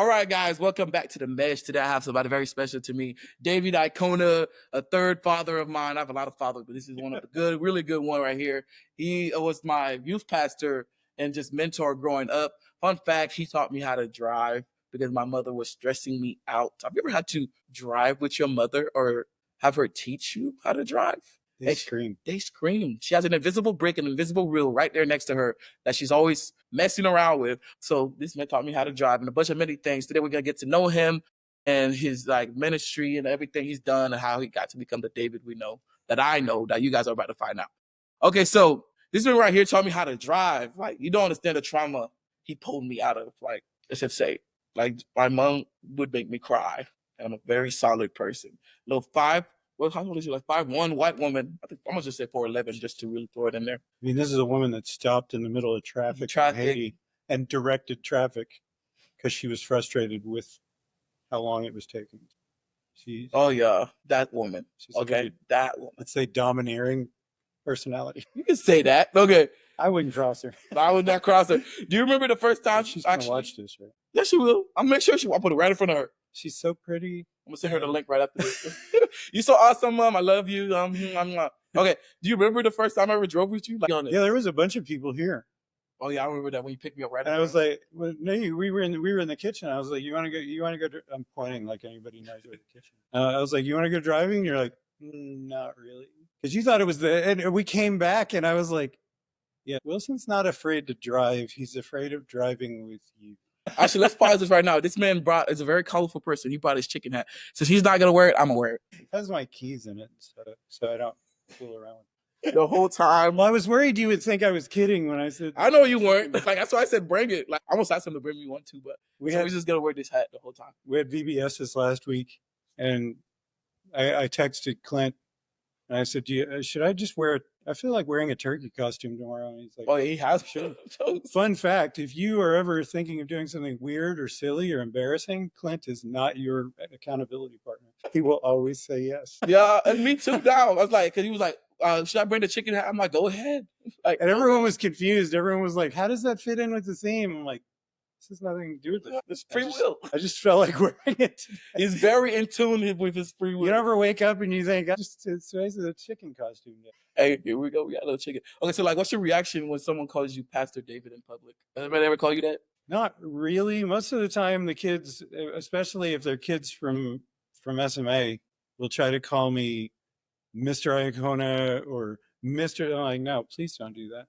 All right, guys, welcome back to the Mesh. Today I have somebody very special to me, David Iacona, a third father of mine. I have a lot of fathers, but this is one of the good, really good one right here. He was my youth pastor and just mentor growing up. Fun fact, he taught me how to drive because my mother was stressing me out. Have you ever had to drive with your mother or have her teach you how to drive? They scream. They scream. She has an invisible brick, an invisible wheel right there next to her that she's always messing around with. So this man taught me how to drive and a bunch of many things. Today we're gonna get to know him and his like ministry and everything he's done and how he got to become the David we know that you guys are about to find out. Okay, so this man right here taught me how to drive. Like you don't understand the trauma he pulled me out of. Like let's just say, like my mom would make me cry, and I'm a very solid person. Little five. Well, how old is she? Like 5'1", white woman. I think I'm gonna just say 4'11", just to really throw it in there. I mean, this is a woman that stopped in the middle of traffic in Haiti and directed traffic because she was frustrated with how long it was taking. Oh yeah, that woman. She's Okay, that woman. Let's say domineering personality. You can say that. Okay. I wouldn't cross her. I would not cross her. Do you remember the first time she's gonna watch this, right? Yes, she will. I'll make sure I'll put it right in front of her. She's so pretty. I'm gonna send her the link right after this. You so awesome, Mom. I love you. Okay. Do you remember the first time I ever drove with you? Like, yeah, there was a bunch of people here. Oh yeah, I remember that when you picked me up right. And I was like, well, no, we were in the kitchen. I was like, you want to go? I'm pointing like anybody knows where the kitchen. I was like, you want to go driving? And you're like, not really, because you thought it was and we came back, and I was like, yeah, Wilson's not afraid to drive. He's afraid of driving with you. Actually, let's pause this right now. This man is a very colorful person. He brought his chicken hat. Since he's not gonna wear it, I'm gonna wear it. It has my keys in it, so I don't fool around with it. The whole time. Well, I was worried you would think I was kidding when I said. I know you weren't. Like that's why I said bring it. Like I almost asked him to bring me one too, but we're just gonna wear this hat the whole time. We had VBS this last week, and I texted Clint, and I said, should I just wear it? I feel like wearing a turkey costume tomorrow. And he's like, oh, he has. Sure. Fun fact, if you are ever thinking of doing something weird or silly or embarrassing, Clint is not your accountability partner. He will always say yes. Yeah, and me too now. I was like, because he was like, should I bring the chicken hat? I'm like, go ahead. Like, and everyone was confused. Everyone was like, how does that fit in with the theme? I'm like, this has nothing to do with it. It's free will. I just felt like wearing it. He's very in tune with his free will. You never wake up and you think, it's a chicken costume. Hey, here we go. We got a little chicken. Okay, so like, what's your reaction when someone calls you Pastor David in public? Does anybody ever call you that? Not really. Most of the time, the kids, especially if they're kids from SMA, will try to call me Mr. Iacona or Mr. I'm like, no, please don't do that.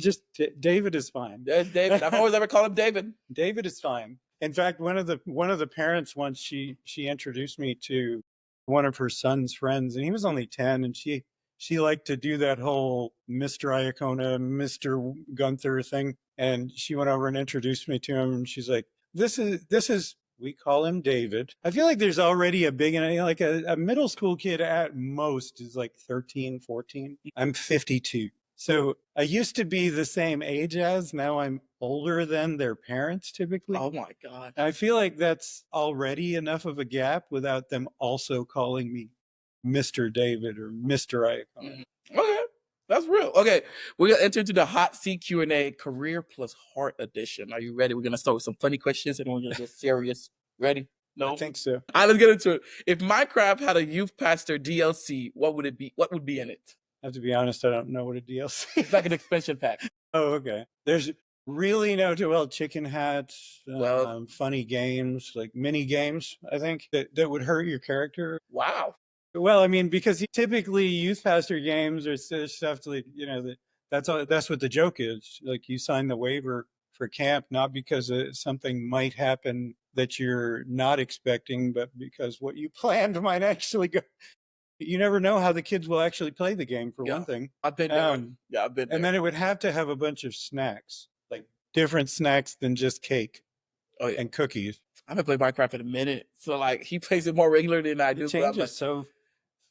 Just David is fine. There's David. I've always ever called him David. David is fine. In fact, one of the parents once she introduced me to one of her son's friends, and he was only 10, and she liked to do that whole Mr. Iacona, Mr. Gunther thing. And she went over and introduced me to him, and she's like, this is we call him David. I feel like there's already a big, like a middle school kid at most is like 13, 14. I'm 52. So I used to be the same age as, now I'm older than their parents typically. Oh my God. I feel like that's already enough of a gap without them also calling me Mr. David or Mr. Iacona. Okay. That's real. Okay. We're going to enter into the hot seat Q&A, career plus heart edition. Are you ready? We're going to start with some funny questions and then we're going to get serious. Ready? No? I think so. All right, let's get into it. If Minecraft had a youth pastor DLC, what would it be? What would be in it? I have to be honest, I don't know what a DLC is. It's like an expansion pack. Oh, okay. There's really no chicken hats, funny games, like mini games, I think, that would hurt your character. Wow. Well, I mean, because typically youth pastor games are stuff like, that's what the joke is. Like you sign the waiver for camp, not because something might happen that you're not expecting, but because what you planned might actually go. You never know how the kids will actually play the game, for one thing. I've been there. Yeah, I've been there. And then it would have to have a bunch of snacks, like different snacks than just cake and cookies. I haven't played Minecraft in a minute. So, like, he plays it more regular than I do. It changes so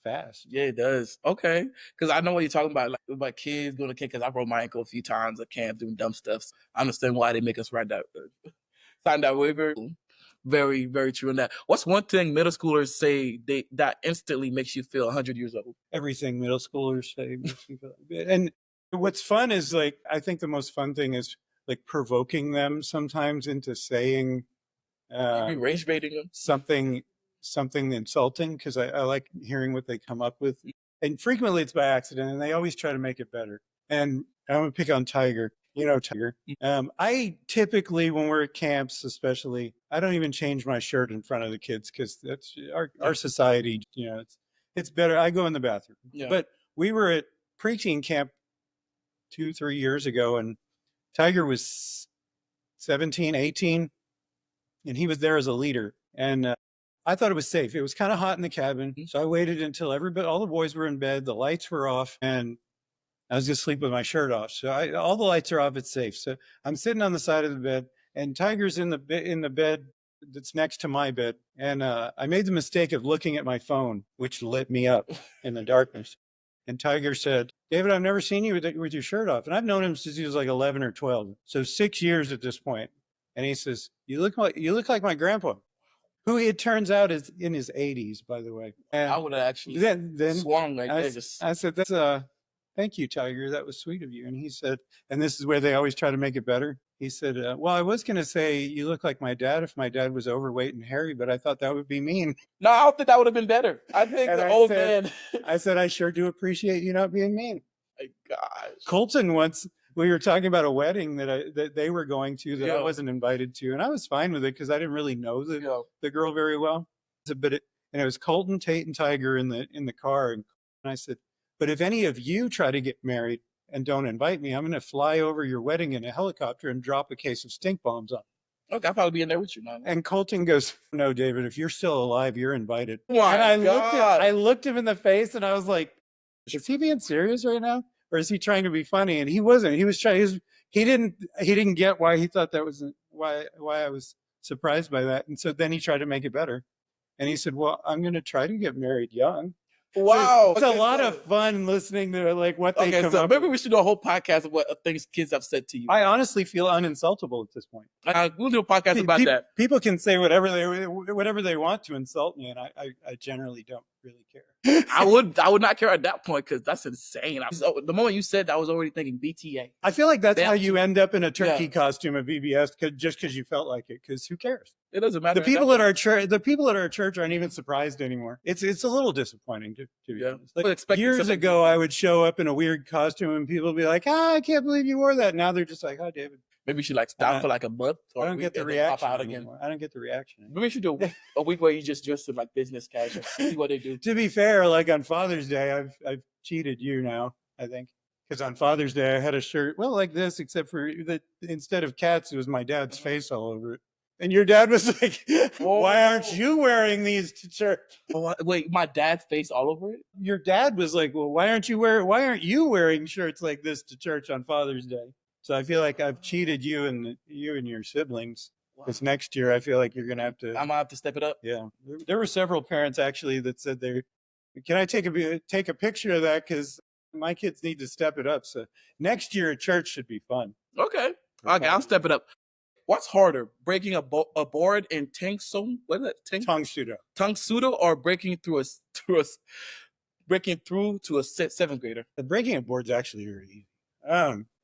fast. Yeah, it does. Okay. Because I know what you're talking about. Like, with my kids going to camp, because I broke my ankle a few times at camp doing dumb stuff. So I understand why they make us sign that waiver. Very, very true in that. What's one thing middle schoolers say that instantly makes you feel 100 years old? Everything middle schoolers say makes me feel good. And what's fun is, like, I think the most fun thing is like provoking them sometimes into saying You rage baiting them? something insulting, because I like hearing what they come up with. And frequently it's by accident, and they always try to make it better. And I'm gonna pick on Tiger. You know Tiger. I typically, when we're at camps, especially, I don't even change my shirt in front of the kids, because that's our society. It's better. I go in the bathroom. Yeah. But we were at preaching camp 2-3 years ago, and Tiger was 17, 18, and he was there as a leader. And I thought it was safe. It was kind of hot in the cabin, so I waited until all the boys were in bed, the lights were off, and I was just sleep with my shirt off. So all the lights are off. It's safe. So I'm sitting on the side of the bed, and Tiger's in the bed that's next to my bed. And I made the mistake of looking at my phone, which lit me up in the darkness. And Tiger said, "David, I've never seen you with your shirt off." And I've known him since he was like 11 or 12. So 6 years at this point. And he says, you look like my grandpa, who it turns out is in his 80s, by the way. And I would have actually then swung like I, that. I said, "That's thank you, Tiger. That was sweet of you." And he said, and this is where they always try to make it better. He said, "Well, I was going to say you look like my dad if my dad was overweight and hairy, but I thought that would be mean." No, I don't think that would have been better. I think And the I old said- man. I said, "I sure do appreciate you not being mean." My gosh. Colton once, we were talking about a wedding that they were going to that I Yeah. wasn't invited to, and I was fine with it because I didn't really know Yeah. the girl very well. And it was Colton, Tate, and Tiger in the car, and I said, "But if any of you try to get married and don't invite me, I'm going to fly over your wedding in a helicopter and drop a case of stink bombs on." Okay, I'll probably be in there with you now. And Colton goes, "No, David, if you're still alive, you're invited." My and God. I looked him in the face, and I was like, "Is he being serious right now, or is he trying to be funny?" And he wasn't. He was trying. He didn't get why he thought that was why I was surprised by that. And so then he tried to make it better, and he said, "Well, I'm going to try to get married young." Wow. It's a lot of fun listening to like what they come up maybe with. we should do a whole podcast of what things kids have said to you. I honestly feel uninsultable at this point. We'll do a podcast about that. People can say whatever they want to insult me, and I generally don't really care. I would not care at that point, because that's insane. The moment you said that, I was already thinking BTA. I feel like that's how you end up in a turkey costume at VBS, just because you felt like it. Because who cares? It doesn't matter. The people at our church aren't even surprised anymore. It's a little disappointing to be honest. Like, years ago, I would show up in a weird costume, and people would be like, I can't believe you wore that. Now they're just like, "Hi, David." Maybe you should like stop for like a month. I don't get the reaction out again. I don't get the reaction. Maybe we should do a week where you just dress in like business casual. See what they do. To be fair, like on Father's Day, I've cheated you now, I think. Because on Father's Day, I had a shirt, well, like this, except for that instead of cats, it was my dad's face all over it. And your dad was like, "Why aren't you wearing these to church?" Oh, wait, my dad's face all over it? Your dad was like, "Well, why aren't you wearing shirts like this to church on Father's Day?" So I feel like I've cheated you and your siblings. Because next year, I feel like you're gonna have to. I'm gonna have to step it up. Yeah, there were several parents actually that said can I take a picture of that, because my kids need to step it up. So next year at church should be fun. Okay, I'll step it up. What's harder, breaking a board in What is that? Tongue pseudo, or breaking through to a seventh grader? The breaking a board's actually very easy.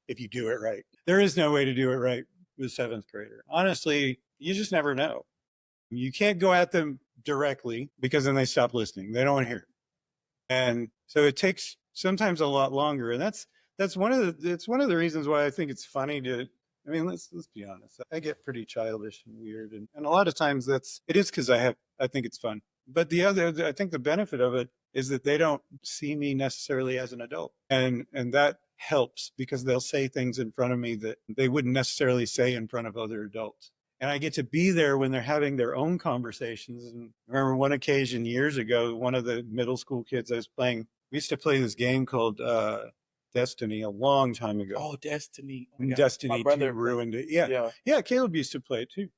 If you do it right. There is no way to do it right with a seventh grader. Honestly, you just never know. You can't go at them directly, because then they stop listening. They don't want to hear it. And so it takes sometimes a lot longer. And that's one of the reasons why I think it's funny I mean, let's be honest. I get pretty childish and weird, and a lot of times it is because I think it's fun. But I think the benefit of it is that they don't see me necessarily as an adult, and that helps, because they'll say things in front of me that they wouldn't necessarily say in front of other adults. And I get to be there when they're having their own conversations. And I remember one occasion years ago, one of the middle school kids I was playing, we used to play this game called Destiny a long time ago. Oh, Destiny. Oh, Destiny 2 ruined it. Yeah, Caleb used to play it too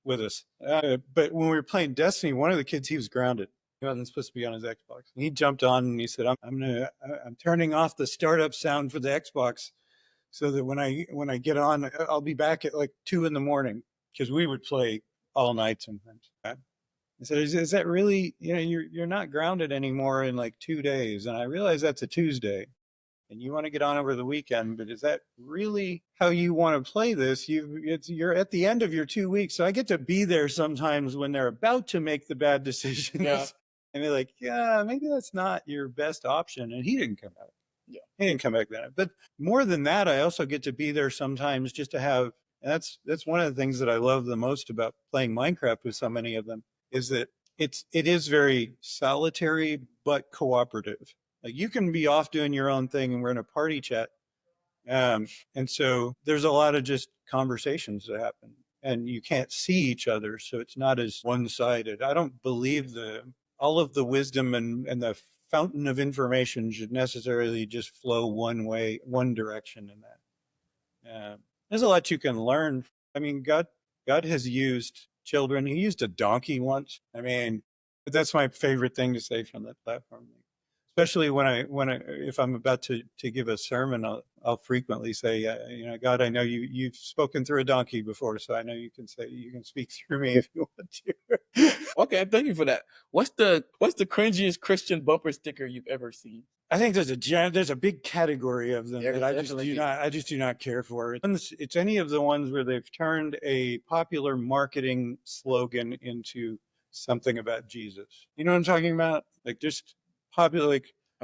with us. But when we were playing Destiny, one of the kids, he was grounded. He wasn't supposed to be on his Xbox. He jumped on and he said, I'm turning off the startup sound for the Xbox, so that when I get on, I'll be back at like 2 a.m, because we would play all night sometimes. I said, is that really, you're not grounded anymore in like 2 days? And I realized that's a Tuesday. and you want to get on over the weekend, but is that really how you want to play this? You're at the end of your 2 weeks. So I get to be there sometimes when they're about to make the bad decisions. Yeah. And they're like, yeah, maybe that's not your best option. And he didn't come out. Yeah. He didn't come back then. But more than that, I also get to be there sometimes just to have, and that's one of the things that I love the most about playing Minecraft with so many of them, is that it is very solitary but cooperative. Like you can be off doing your own thing and we're in a party chat. And so there's a lot of just conversations that happen and you can't see each other. So it's not as one-sided. I don't believe all of the wisdom and the fountain of information should necessarily just flow one way, one direction in that. There's a lot you can learn. I mean, God has used children. He used a donkey once. I mean, that's my favorite thing to say from that platform. Especially if I'm about to give a sermon, I'll frequently say, God, I know you've spoken through a donkey before, so I know you can speak through me if you want to. Okay, thank you for that. What's the cringiest Christian bumper sticker you've ever seen? I think there's a big category of them that I Definitely. just do not care for. It's any of the ones where they've turned a popular marketing slogan into something about Jesus. You know what I'm talking about? Like just popular,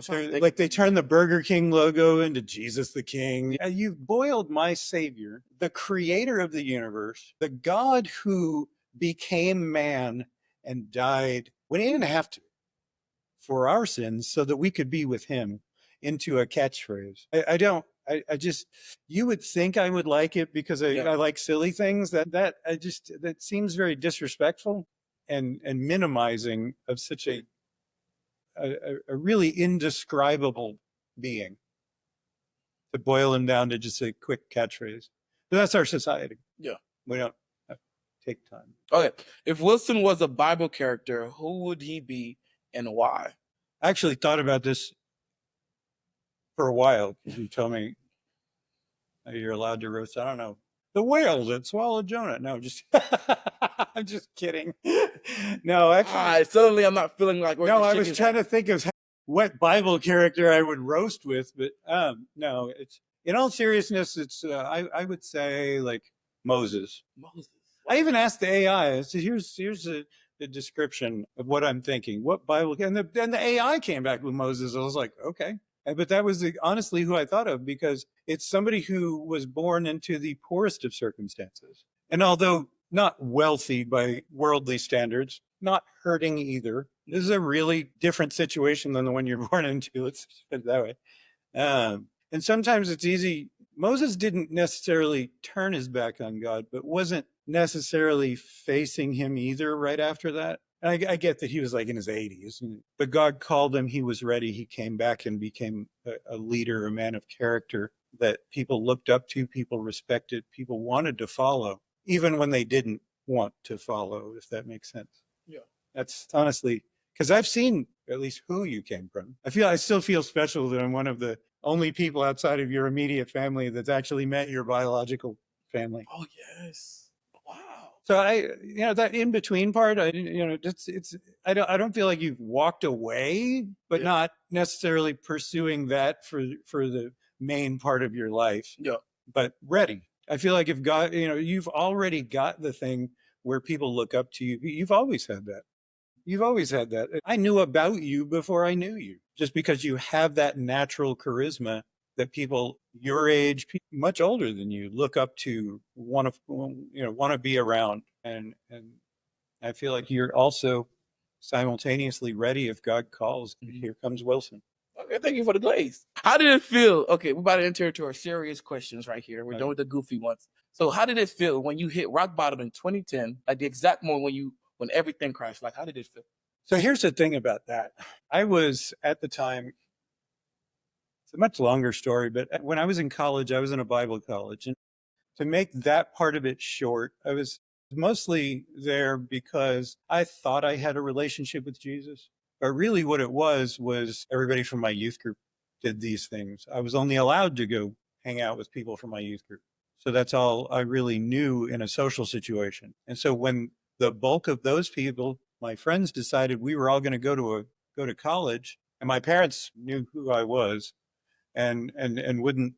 like they turn the Burger King logo into Jesus the King. You've boiled my Savior, the creator of the universe, the God who became man and died when he didn't have to for our sins so that we could be with him, into a catchphrase. I don't, I just, you would think I would like it because I like silly things. That seems very disrespectful and minimizing of such a really indescribable being, to boil him down to just a quick catchphrase. But that's our society. Yeah. We don't have to take time. Okay. If Wilson was a Bible character, who would he be and why? I actually thought about this for a while because you told me you're allowed to roast. I don't know. The whale that swallowed Jonah. No, just I'm just kidding. No, actually, suddenly I'm not feeling like no. I was trying to think of what Bible character I would roast with, but no. It's in all seriousness. It's I would say like Moses. Moses. I even asked the AI. I said, "Here's the description of what I'm thinking. What Bible?" And the AI came back with Moses. I was like, okay. But that was honestly who I thought of, because it's somebody who was born into the poorest of circumstances. And although not wealthy by worldly standards, not hurting either, this is a really different situation than the one you're born into. Let's put it that way. And sometimes it's easy. Moses didn't necessarily turn his back on God, but wasn't necessarily facing him either right after that. And I get that he was like in his 80s, but God called him. He was ready. He came back and became a leader, a man of character that people looked up to, people respected, people wanted to follow, even when they didn't want to follow, if that makes sense. Yeah. That's honestly, because I've seen at least who you came from. I still feel special that I'm one of the only people outside of your immediate family that's actually met your biological family. Oh yes. Wow. So that in between part, I don't feel like you've walked away, but not necessarily pursuing that for the main part of your life. Yeah. But ready. I feel like if God, you've already got the thing where people look up to you. You've always had that. You've always had that. I knew about you before I knew you, just because you have that natural charisma that people your age, much older than you, look up to, want to be around. And I feel like you're also simultaneously ready if God calls. Here comes Wilson. Okay, thank you for the glaze. How did it feel? Okay, we're about to enter into our serious questions right here. We're done with the goofy ones. So how did it feel when you hit rock bottom in 2010, like the exact moment when everything crashed? Like, how did it feel? So here's the thing about that. I was at the time, it's a much longer story, but when I was in college, I was in a Bible college. And to make that part of it short, I was mostly there because I thought I had a relationship with Jesus. But really what it was everybody from my youth group did these things. I was only allowed to go hang out with people from my youth group. So that's all I really knew in a social situation. And so when the bulk of those people, my friends, decided we were all going to go to college, and my parents knew who I was, and wouldn't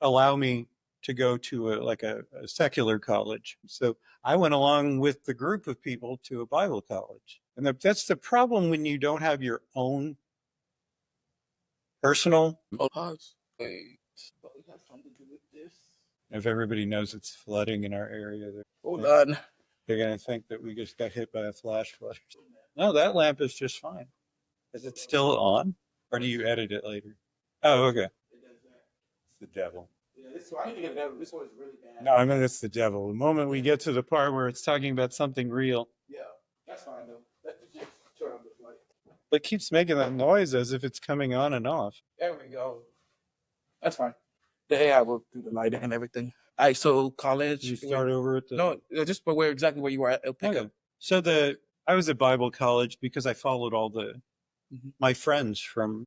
allow me to go to a secular college. So I went along with the group of people to a Bible college. And that's the problem when you don't have your own personal. Oh, pause. Wait. But we have something to do with this. If everybody knows it's flooding in our area, Hold on. they're going to think that we just got hit by a flash flood. No, that lamp is just fine. Is it still on? Or do you edit it later? Oh, okay. It's the devil. Yeah, this one, I need to get that. This one is really bad. No, I mean, it's the devil. The moment we get to the part where it's talking about something real, Yeah, that's fine though. Let's just turn on the light. it keeps making that noise as if it's coming on and off. There we go. That's fine. The AI will do the lighting and everything. All right, so college. You start over at the. No, just but where exactly where you were at. It'll pick Okay. up. So I was at Bible college because I followed all my friends from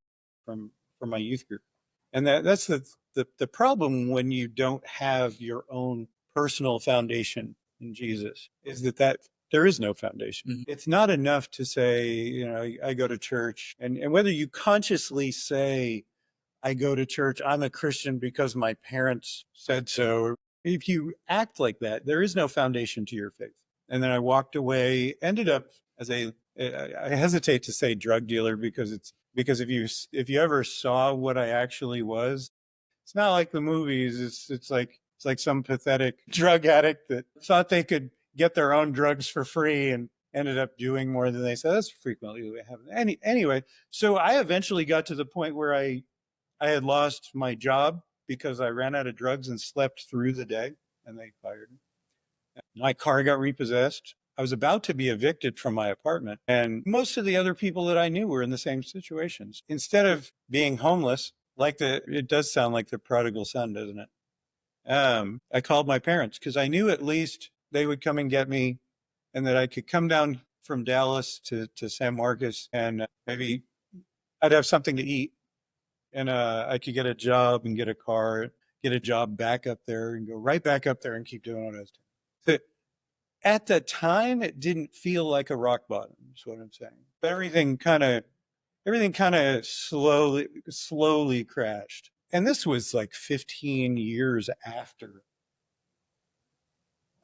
my youth group, and that's the problem when you don't have your own personal foundation in Jesus is that there is no foundation. Mhm. It's not enough to say, I go to church, and whether you consciously say, I go to church, I'm a Christian because my parents said so. If you act like that, there is no foundation to your faith. And then I walked away, ended up as I hesitate to say drug dealer because if you ever saw what I actually was, it's not like the movies. It's like some pathetic drug addict that thought they could get their own drugs for free and ended up doing more than they said. That's frequently what happens. Anyway, so I eventually got to the point where I had lost my job because I ran out of drugs and slept through the day, and they fired me. My car got repossessed. I was about to be evicted from my apartment, and most of the other people that I knew were in the same situations. Instead of being homeless, it does sound like the prodigal son, doesn't it? I called my parents because I knew at least they would come and get me, and that I could come down from Dallas to San Marcos, and maybe I'd have something to eat. And I could get a job and get a car, get a job back up there and go right back up there and keep doing what I was doing. At the time, it didn't feel like a rock bottom, is what I'm saying. But everything kind of slowly crashed. And this was like 15 years after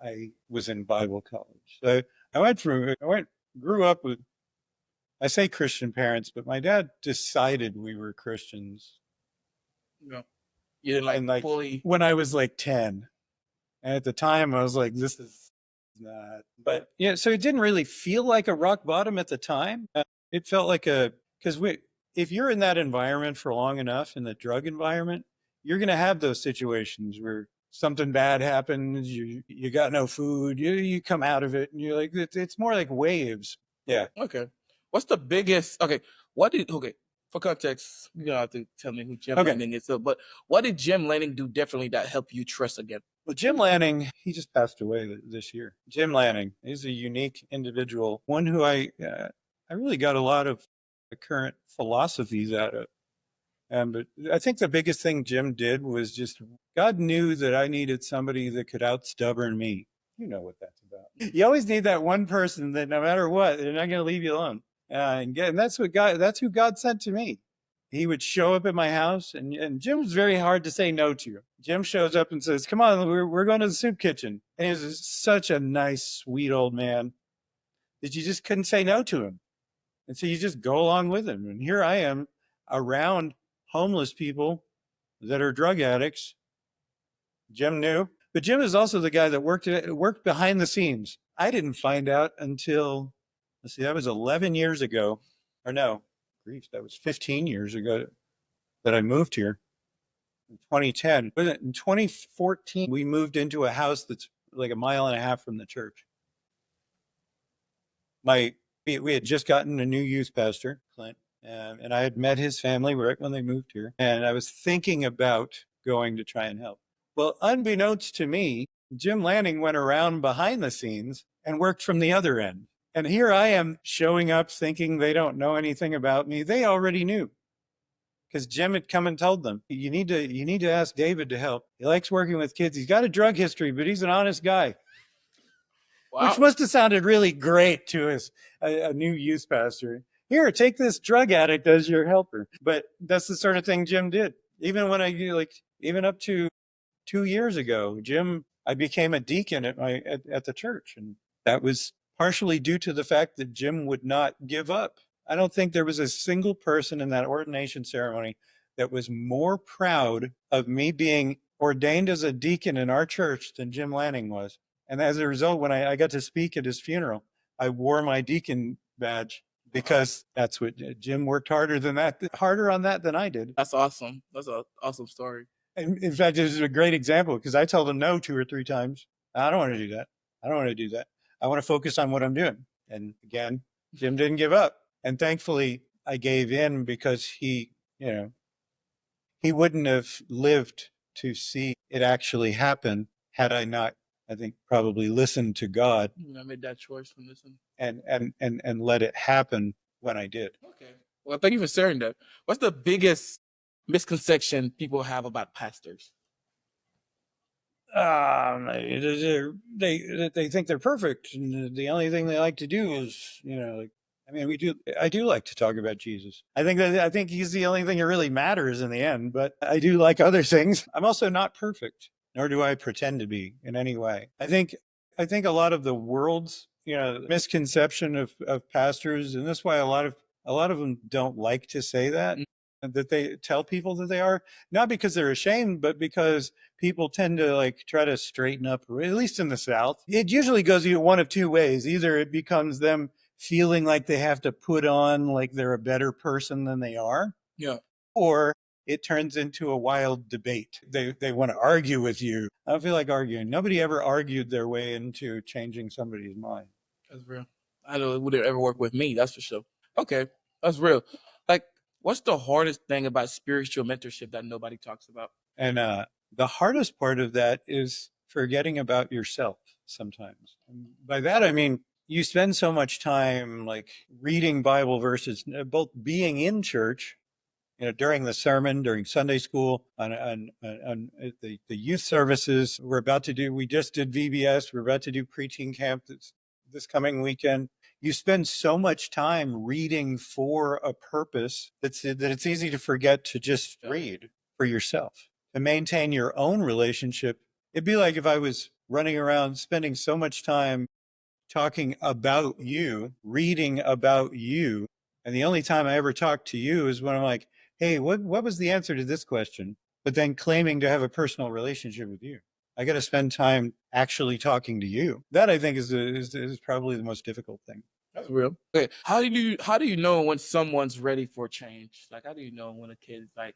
I was in Bible college. So grew up with, I say Christian parents, but my dad decided we were Christians. Yeah. You didn't like fully when I was like 10. And at the time I was like, this is not, but yeah, so it didn't really feel like a rock bottom at the time. It felt like because if you're in that environment for long enough, in the drug environment, you're going to have those situations where something bad happens, you got no food, you come out of it and you're like, it's more like waves. Yeah. Okay. What's the biggest? Okay. For context, you don't have to tell me who Jim Lanning is. But what did Jim Lanning do differently that helped you trust again? Well, Jim Lanning, he just passed away this year. Jim Lanning is a unique individual, one who I really got a lot of the current philosophies out of. But I think the biggest thing Jim did was just God knew that I needed somebody that could outstubborn me. You know what that's about. You always need that one person that no matter what, they're not going to leave you alone. And that's who God sent to me. He would show up at my house, and Jim was very hard to say no to. Jim shows up and says, come on, we're going to the soup kitchen. And he was such a nice, sweet old man that you just couldn't say no to him. And so you just go along with him. And here I am around homeless people that are drug addicts. Jim knew. But Jim is also the guy that worked behind the scenes. I didn't find out until, that was 11 years ago. Or no, that was 15 years ago that I moved here in 2010. But in 2014, we moved into a house that's like a mile and a half from the church. We had just gotten a new youth pastor, Clint, and I had met his family right when they moved here. And I was thinking about going to try and help. Well, unbeknownst to me, Jim Lanning went around behind the scenes and worked from the other end. And here I am showing up thinking they don't know anything about me. They already knew because Jim had come and told them, you need to ask David to help. He likes working with kids. He's got a drug history, but he's an honest guy. Wow. Which must have sounded really great to a new youth pastor. Here, take this drug addict as your helper. But that's the sort of thing Jim did. Even when even up to 2 years ago, I became a deacon at the church. And that was partially due to the fact that Jim would not give up. I don't think there was a single person in that ordination ceremony that was more proud of me being ordained as a deacon in our church than Jim Lanning was. And as a result, when I got to speak at his funeral, I wore my deacon badge because that's what Jim worked harder on that than I did. That's awesome. That's an awesome story. And in fact, this is a great example because I tell them no 2 or 3 times. I don't want to do that. I don't want to do that. I want to focus on what I'm doing. And again, Jim didn't give up. And thankfully, I gave in because he wouldn't have lived to see it actually happen had I not, I think, probably listened to God. I made that choice from this. And let it happen when I did. Okay. Well, thank you for sharing that. What's the biggest misconception people have about pastors? They think they're perfect, and the only thing they like to do is, like, I mean, I do like to talk about Jesus. I think he's the only thing that really matters in the end, but I do like other things. I'm also not perfect, nor do I pretend to be in any way. I think a lot of the world's, misconception of pastors, and that's why a lot of them don't like to say that they tell people that they are, not because they're ashamed, but because people tend to like try to straighten up, or at least in the South. It usually goes one of two ways. Either it becomes them feeling like they have to put on like they're a better person than they are. Yeah. Or it turns into a wild debate. They want to argue with you. I don't feel like arguing. Nobody ever argued their way into changing somebody's mind. That's real. I know it wouldn't ever work with me, that's for sure. Okay. That's real. Like, what's the hardest thing about spiritual mentorship that nobody talks about? And the hardest part of that is forgetting about yourself sometimes. And by that, I mean, you spend so much time like reading Bible verses, both being in church, during the sermon, during Sunday school, on the youth services. We just did VBS. We're about to do preaching camp this coming weekend. You spend so much time reading for a purpose that it's easy to forget to just read for yourself. To maintain your own relationship, it'd be like if I was running around spending so much time talking about you, reading about you. And the only time I ever talk to you is when I'm like, hey, what was the answer to this question? But then claiming to have a personal relationship with you. I got to spend time actually talking to you. That I think is probably the most difficult thing. That's real. Okay. How do you know when someone's ready for change? Like, how do you know when a kid's like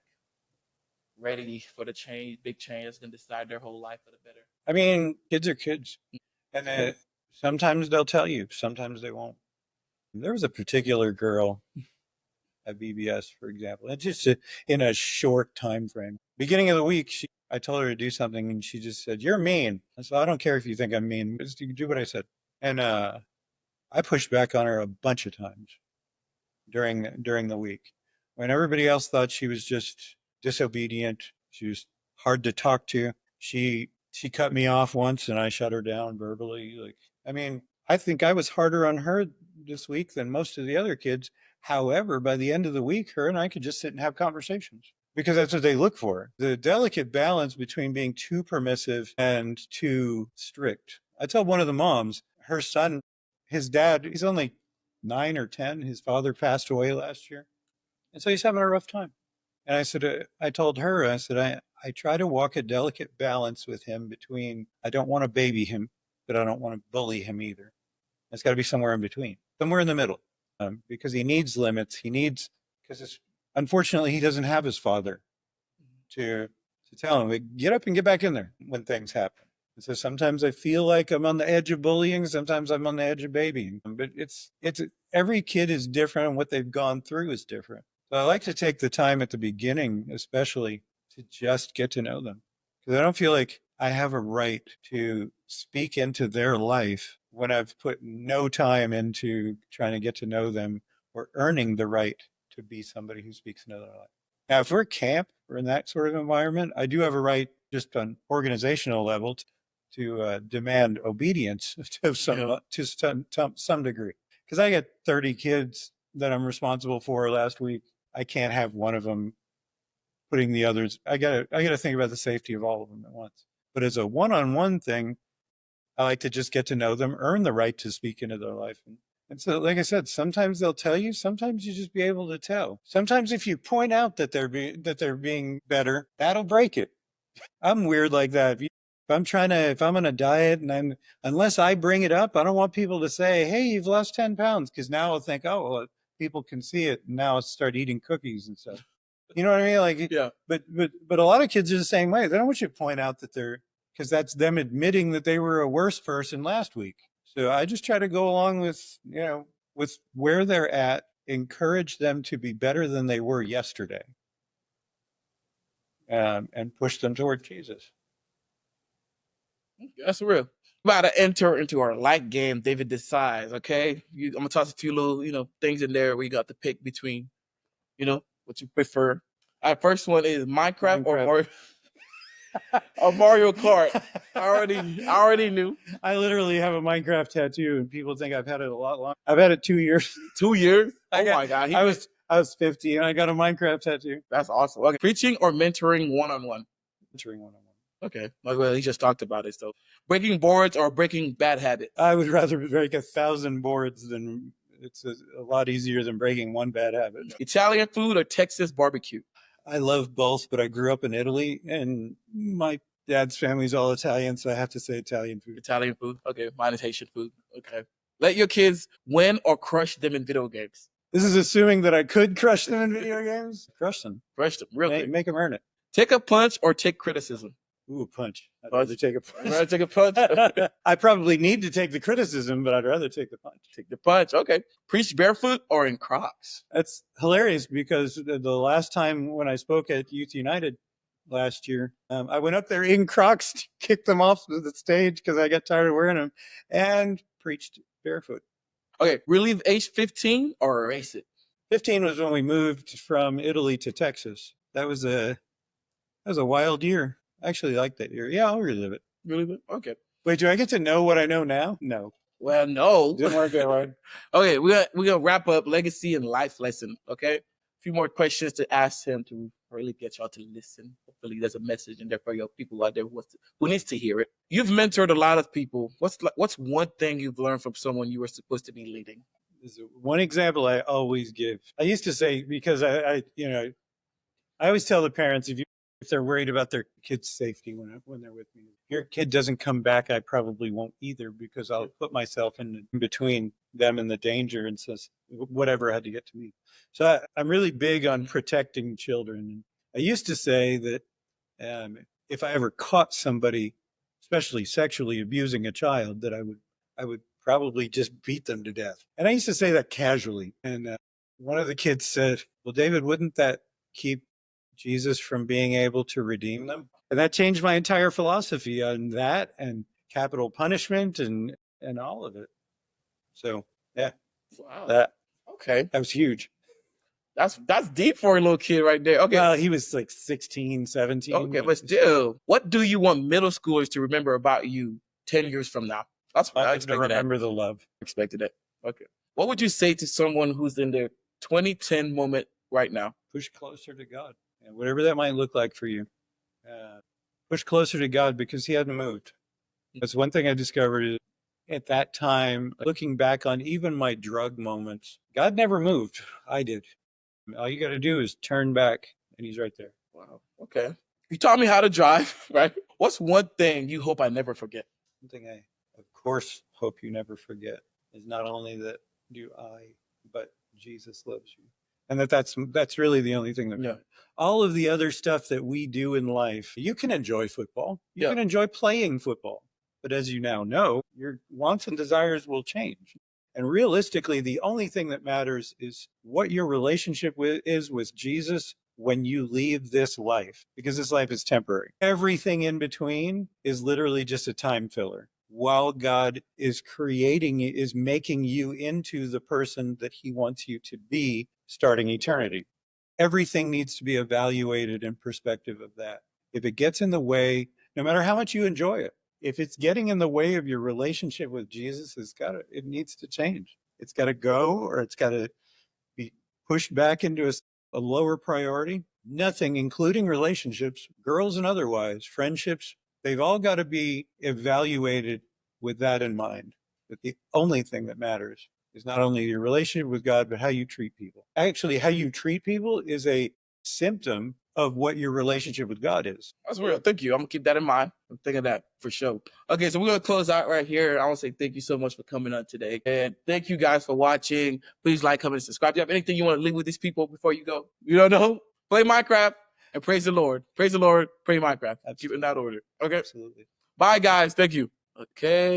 ready for the change, big change that's gonna decide their whole life for the better? I mean, kids are kids. And sometimes they'll tell you, sometimes they won't. There was a particular girl at VBS, for example. It's just in a short time frame. Beginning of the week, I told her to do something, and she just said, "You're mean." I said, "I don't care if you think I'm mean. Just do what I said." And I pushed back on her a bunch of times during the week when everybody else thought she was just disobedient. She was hard to talk to. She cut me off once, and I shut her down verbally. Like, I mean, I think I was harder on her this week than most of the other kids. However, by the end of the week, her and I could just sit and have conversations because that's what they look for. The delicate balance between being too permissive and too strict. I told one of the moms, her son, his dad, he's only 9 or 10. His father passed away last year. And so he's having a rough time. And I said, I told her, I said, I try to walk a delicate balance with him between, I don't want to baby him, but I don't want to bully him either. It's got to be somewhere in between, somewhere in the middle, because he needs limits. Because unfortunately, he doesn't have his father to tell him, get up and get back in there when things happen. So sometimes I feel like I'm on the edge of bullying. Sometimes I'm on the edge of babying. But it's every kid is different, and what they've gone through is different. So I like to take the time at the beginning, especially, to just get to know them, because I don't feel like I have a right to speak into their life when I've put no time into trying to get to know them or earning the right to be somebody who speaks into their life. Now, if we're at camp or in that sort of environment, I do have a right, just on organizational level, to demand obedience to some degree. Because I got 30 kids that I'm responsible for last week. I can't have one of them putting the others. I gotta think about the safety of all of them at once. But as a one-on-one thing, I like to just get to know them, earn the right to speak into their life. And so, like I said, sometimes they'll tell you, sometimes you just be able to tell. Sometimes if you point out that they're being better, that'll break it. I'm weird like that. If I'm on a diet and unless I bring it up, I don't want people to say, "Hey, you've lost 10 pounds," because now I'll think, "Oh, well, people can see it." And now I'll start eating cookies and stuff. You know what I mean? Like, Yeah. but a lot of kids are the same way. They don't want you to point out that because that's them admitting that they were a worse person last week. So I just try to go along with, with where they're at, encourage them to be better than they were yesterday, and push them toward Jesus. That's real. About to enter into our light game, David decides. Okay, I'm gonna toss a few little, things in there where you got to pick between, what you prefer. Our first one is Minecraft, or Minecraft. Mario, or Mario Kart. I already knew. I literally have a Minecraft tattoo, and people think I've had it a lot longer. I've had it 2 years. 2 years. I My God, I was 50 and I got a Minecraft tattoo. that's awesome. Okay, preaching or mentoring one-on-one. Mentoring one-on-one. Okay, well, he just talked about it. So, breaking boards or breaking bad habits. I would rather break 1,000 boards than it's a lot easier than breaking one bad habit. Italian food or Texas barbecue. I love both, but I grew up in Italy, and my dad's family's all Italian, so I have to say Italian food. Italian food. Okay, mine is Haitian food. Okay. Let your kids win or crush them in video games. This is assuming that I could crush them in video games. Crush them. Crush them, real quick. Make them earn it. Take a punch or take criticism. Ooh, a punch. I'd Punch. rather take a punch. I'd rather take a punch. I probably need to take the criticism, but I'd rather take the punch. Take the punch. Okay. Preach barefoot or in Crocs. That's hilarious because the last time when I spoke at Youth United last year, I went up there in Crocs to kick them off the stage because I got tired of wearing them, and preached barefoot. Okay. Relieve age 15 or erase it. 15 was when we moved from Italy to Texas. That was a wild year. I actually liked that year. Yeah, I'll relive it. Relieve it? Okay. Wait, do I get to know what I know now? No. Well, no. Didn't work that way. Okay, we're gonna wrap up legacy and life lesson. Okay, a few more questions to ask him to really get y'all to listen. Hopefully, there's a message in there for your people out there who needs to hear it. You've mentored a lot of people. What's one thing you've learned from someone you were supposed to be leading? This is one example I always give. I used to say, because I always tell the parents, if they're worried about their kid's safety when they're with me, if your kid doesn't come back, I probably won't either, because I'll put myself in between them and the danger, and says whatever had to get to me. So I'm really big on protecting children. I used to say that if I ever caught somebody, especially sexually abusing a child, that I would probably just beat them to death. And I used to say that casually. And one of the kids said, "Well, David, wouldn't that keep Jesus from being able to redeem them?" And that changed my entire philosophy on that and capital punishment and all of it. So yeah, Wow. that Okay, was huge. that's deep for a little kid right there. Okay. Well, he was like 16, 17. Okay, but still, what do you want middle schoolers to remember about you 10 years from now? That's what I I expected. remember the love. Expected it. Okay. What would you say to someone who's in their 2010 moment right now? Push closer to God, and whatever that might look like for you. Push closer to God, because he hadn't moved. That's one thing I discovered is, at that time, looking back on even my drug moments, God never moved. I did. All you got to do is turn back, and he's right there. Wow. Okay. You taught me how to drive, right? What's one thing you hope I never forget? One thing I, of course, hope you never forget is not only that do I, but Jesus loves you. And that's really the only thing that Yeah. all of the other stuff that we do in life, you can enjoy football. You can enjoy playing football. But as you now know, your wants and desires will change. And realistically, the only thing that matters is what your relationship is with Jesus when you leave this life, because this life is temporary. Everything in between is literally just a time filler, while God is making you into the person that he wants you to be starting eternity. Everything needs to be evaluated in perspective of that. If it gets in the way, no matter how much you enjoy it, if it's getting in the way of your relationship with Jesus, it needs to change. It's got to go, or it's got to be pushed back into a lower priority. nothing, including relationships, girls and otherwise, friendships, they've all got to be evaluated with that in mind. That the only thing that matters is not only your relationship with God, but how you treat people. Actually, how you treat people is a symptom of what your relationship with God is. That's real. Thank you. I'm gonna keep that in mind. I'm thinking that for sure. Okay, so we're gonna close out right here. I want to say thank you so much for coming on today, and thank you guys for watching. Please like, comment, and subscribe. Do you have anything you want to leave with these people before you go? You don't know? Play Minecraft and praise the Lord. Praise the Lord. Pray Minecraft. Keep it in that order. Okay. Absolutely. Bye, guys. Thank you. Okay.